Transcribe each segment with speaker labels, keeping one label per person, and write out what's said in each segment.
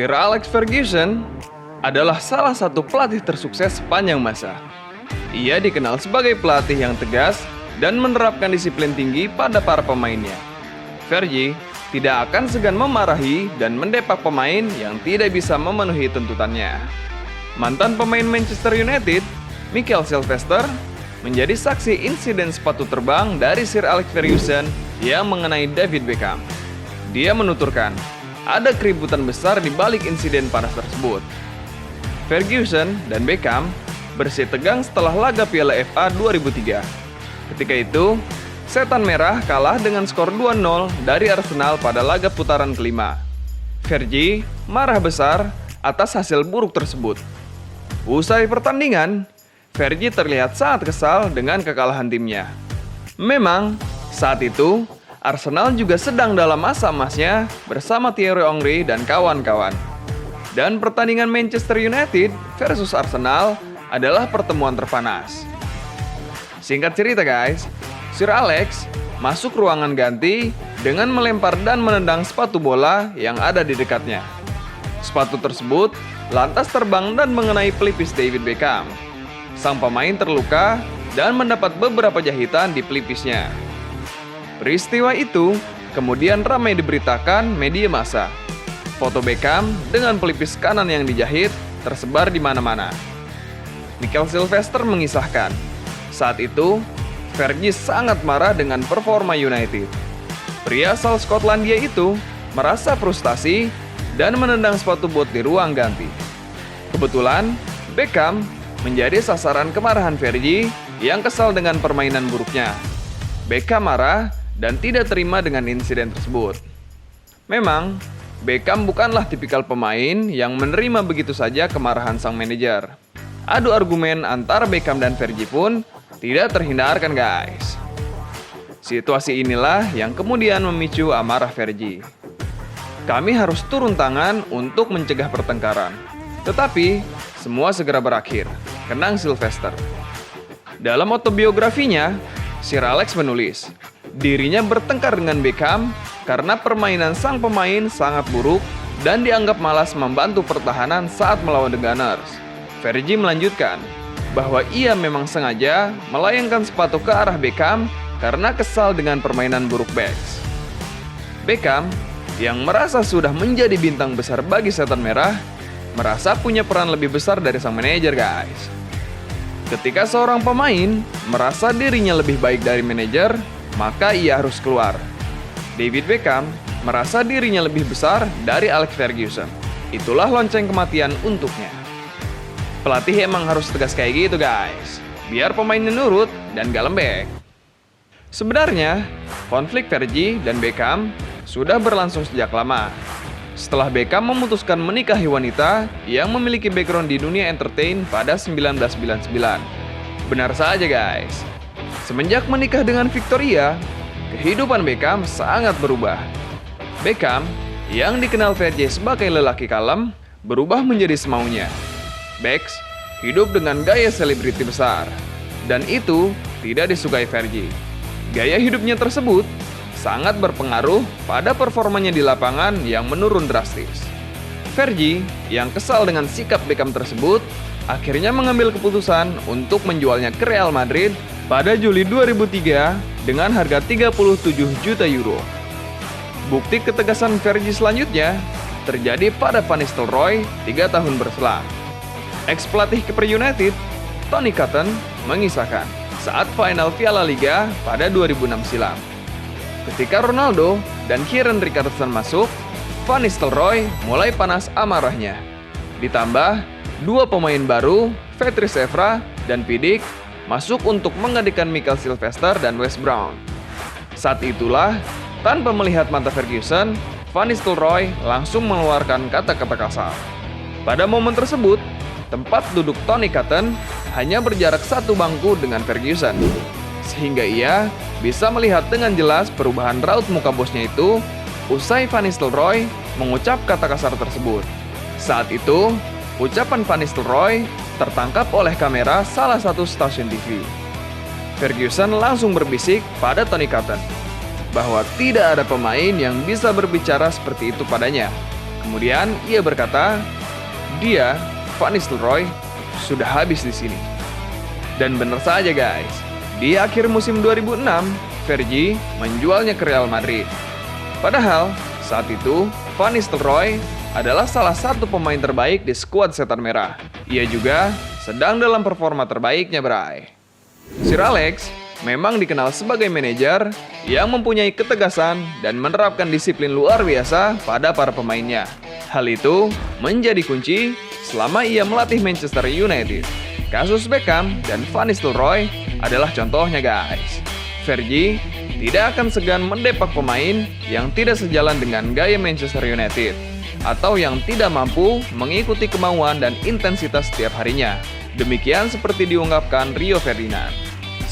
Speaker 1: Sir Alex Ferguson adalah salah satu pelatih tersukses sepanjang masa. Ia dikenal sebagai pelatih yang tegas dan menerapkan disiplin tinggi pada para pemainnya. Fergie tidak akan segan memarahi dan mendepak pemain yang tidak bisa memenuhi tuntutannya. Mantan pemain Manchester United, Mikael Silvestre, menjadi saksi insiden sepatu terbang dari Sir Alex Ferguson yang mengenai David Beckham. Dia menuturkan, ada keributan besar di balik insiden panas tersebut. Ferguson dan Beckham bersih tegang setelah laga Piala FA 2003. Ketika itu, Setan Merah kalah dengan skor 2-0 dari Arsenal pada laga putaran kelima. Fergie marah besar atas hasil buruk tersebut. Usai pertandingan, Fergie terlihat sangat kesal dengan kekalahan timnya. Memang, saat itu, Arsenal juga sedang dalam masa emasnya bersama Thierry Henry dan kawan-kawan. Dan pertandingan Manchester United versus Arsenal adalah pertemuan terpanas. Singkat cerita guys, Sir Alex masuk ruangan ganti dengan melempar dan menendang sepatu bola yang ada di dekatnya. Sepatu tersebut lantas terbang dan mengenai pelipis David Beckham. Sang pemain terluka dan mendapat beberapa jahitan di pelipisnya. Peristiwa itu kemudian ramai diberitakan media massa. Foto Beckham dengan pelipis kanan yang dijahit tersebar di mana-mana. Mikael Silvestre mengisahkan, saat itu Fergie sangat marah dengan performa United. Pria asal Skotlandia itu merasa frustasi dan menendang sepatu bot di ruang ganti. Kebetulan, Beckham menjadi sasaran kemarahan Fergie yang kesal dengan permainan buruknya. Beckham marah dan tidak terima dengan insiden tersebut. Memang, Beckham bukanlah tipikal pemain yang menerima begitu saja kemarahan sang manajer. Adu argumen antara Beckham dan Fergie pun tidak terhindarkan guys. Situasi inilah yang kemudian memicu amarah Fergie. Kami harus turun tangan untuk mencegah pertengkaran. Tetapi, semua segera berakhir, kenang Silvestre. Dalam autobiografinya, Sir Alex menulis, dirinya bertengkar dengan Beckham karena permainan sang pemain sangat buruk dan dianggap malas membantu pertahanan saat melawan The Gunners. Fergie melanjutkan, bahwa ia memang sengaja melayangkan sepatu ke arah Beckham karena kesal dengan permainan buruk backs. Beckham, yang merasa sudah menjadi bintang besar bagi Setan Merah, merasa punya peran lebih besar dari sang manajer guys. Ketika seorang pemain merasa dirinya lebih baik dari manajer, maka ia harus keluar. David Beckham merasa dirinya lebih besar dari Alex Ferguson. Itulah lonceng kematian untuknya. Pelatih emang harus tegas kayak gitu guys, biar pemainnya nurut dan gak lembek. Sebenarnya, konflik Fergie dan Beckham sudah berlangsung sejak lama. Setelah Beckham memutuskan menikahi wanita yang memiliki background di dunia entertain pada 1999. Benar saja guys, semenjak menikah dengan Victoria, kehidupan Beckham sangat berubah. Beckham, yang dikenal Fergie sebagai lelaki kalem, berubah menjadi semaunya. Becks hidup dengan gaya selebriti besar, dan itu tidak disukai Fergie. Gaya hidupnya tersebut sangat berpengaruh pada performanya di lapangan yang menurun drastis. Fergie, yang kesal dengan sikap Beckham tersebut, akhirnya mengambil keputusan untuk menjualnya ke Real Madrid pada Juli 2003 dengan harga 37 juta euro. Bukti ketegasan Fergie selanjutnya terjadi pada Van Nistelrooy 3 tahun berselang. Ex-pelatih Keeper United, Tony Cotton, mengisahkan saat final Piala Liga pada 2006 silam. Ketika Ronaldo dan Kieran Richardson masuk, Van Nistelrooy mulai panas amarahnya. Ditambah, dua pemain baru, Patrice Evra dan Vidic, masuk untuk menggantikan Mikael Silvestre dan Wes Brown. Saat itulah, tanpa melihat mata Ferguson, Van Nistelrooy langsung mengeluarkan kata-kata kasar. Pada momen tersebut, tempat duduk Tony Cotton hanya berjarak satu bangku dengan Ferguson, sehingga ia bisa melihat dengan jelas perubahan raut muka bosnya itu usai Van Nistelrooy mengucap kata kasar tersebut. Saat itu, ucapan Van Nistelrooy tertangkap oleh kamera salah satu stasiun TV. Ferguson langsung berbisik pada Tony Cotton bahwa tidak ada pemain yang bisa berbicara seperti itu padanya. Kemudian ia berkata, dia, Van Nistelrooy, sudah habis di sini. Dan benar saja guys, di akhir musim 2006, Fergie menjualnya ke Real Madrid. Padahal, saat itu, Van Nistelrooy adalah salah satu pemain terbaik di skuad Setan Merah. Ia juga sedang dalam performa terbaiknya, Bray. Sir Alex memang dikenal sebagai manajer yang mempunyai ketegasan dan menerapkan disiplin luar biasa pada para pemainnya. Hal itu menjadi kunci selama ia melatih Manchester United. Kasus Beckham dan Van Nistelrooy adalah contohnya guys. Fergie tidak akan segan mendepak pemain yang tidak sejalan dengan gaya Manchester United atau yang tidak mampu mengikuti kemauan dan intensitas setiap harinya. Demikian seperti diungkapkan Rio Ferdinand.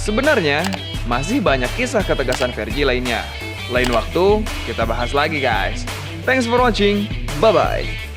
Speaker 1: Sebenarnya, masih banyak kisah ketegasan Fergie lainnya. Lain waktu, kita bahas lagi guys. Thanks for watching, bye-bye.